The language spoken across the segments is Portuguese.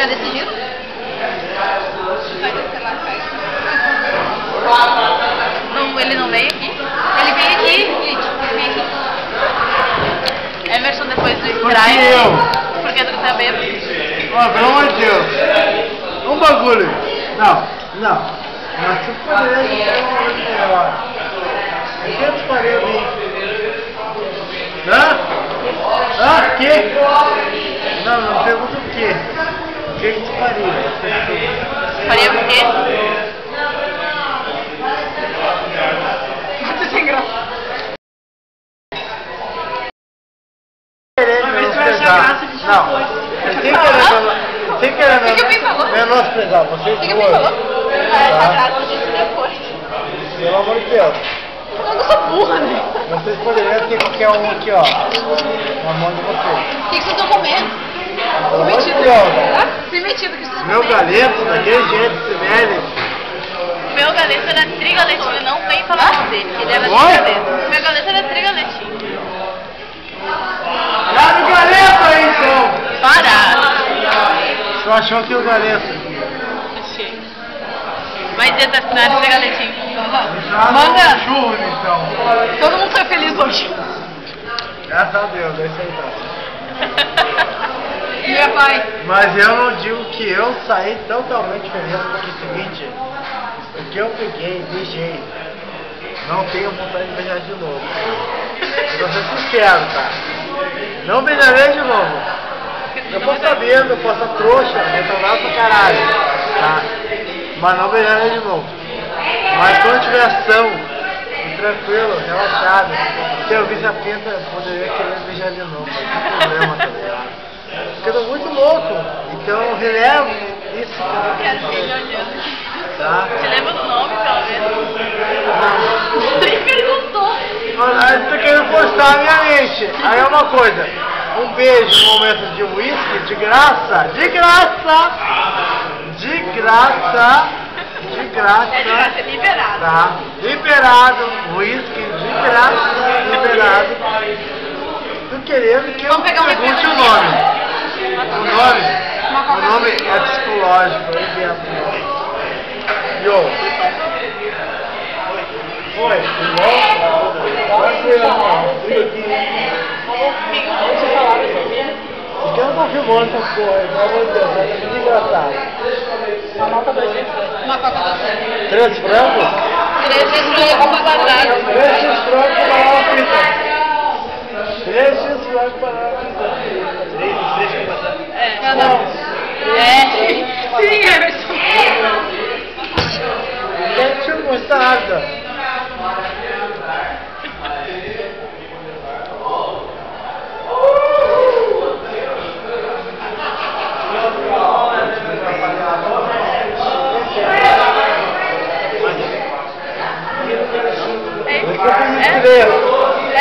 Já decidiram? Vai descer lá, vai. Não, ele não veio aqui? Ele veio aqui, gente. Ele veio aqui. Emerson, depois do strike. Por que tu tá bêbado? Ó, pelo amor de Deus. Um bagulho. Não. Mas tu poderia melhor. O que tu faria ali? Hã? Que? Não pergunta o quê? O que tu faria? Faria o quê? Muito sem graça. Não, sem querer menosprezar vocês duas. Essa graça disso depois. Pelo amor de Deus. Eu não sou burra, né? Vocês poderiam ter qualquer um aqui, ó. Na mão de vocês. O que vocês estão comendo? Pelo amor de Deus. Sem metido que vocês estão Meu galeto, daquele jeito, esse velho. Meu galeto era trigaletinho, não vem falar mal dele, que ele era trigaleto. Meu galeto era trigaletinho. Dá no galeto aí, então. Para! Tu achou que o galeto? Achei. Vai desasnar esse galetinho. Manda! Churro, então. Todo mundo foi feliz hoje. Graças a Deus, é isso aí, tá. Meu pai. Mas eu não digo que eu saí totalmente feliz, porque é o seguinte, o que eu peguei, beijei, não tenho vontade de beijar de novo. Eu vou ser sincero, tá? Não beijarei de novo. Eu posso estar vendo, eu posso estar trouxa, retornar pra caralho, tá? Mas não beijarei de novo. Mas quando tiver ação, tranquilo, relaxado, se eu visse a pinta, eu poderia querer beijar de novo, mas não tem problema, tá ligado? Porque eu tô muito louco, então eu relevo isso que eu quero fazer. Tá? Te lembra do nome, pelo menos? Nem perguntou. Mas tu querendo postar a minha mente. Aí é uma coisa, um beijo no momento de uísque, de graça, É de graça, é liberado. tá? Liberado, uísque, de graça, liberado. Tu querendo que eu Vamos pegar um pergunte o refri nome. O nome é psicológico, aí dentro. Yo. Oi, tudo bom? Por que eu não tô filmando essas coisas? Pelo amor de Deus, vai ser muito engraçado. Uma nota 2 Uma coca da 3 frangos? 3 frangos com batata. 3 frangos para uma pizza. 3 frangos para uma pizza. 3 com batata. Sim, Emerson. Ketchup mostarda. É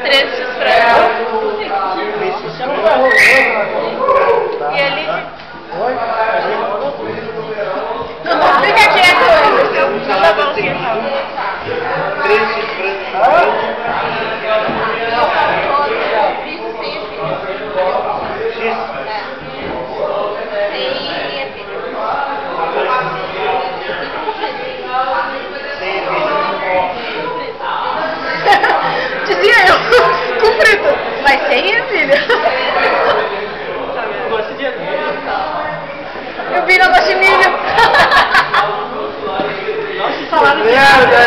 3 frangos. E ele... Oi? Fica quieto, Emerson. Tá bom, fica calmo. 3 frangos. Dizia eu, cumprido. Mas sem minha filha. Gosto de milho. Eu vi, não gosto de milho. Nossa, salada de merda,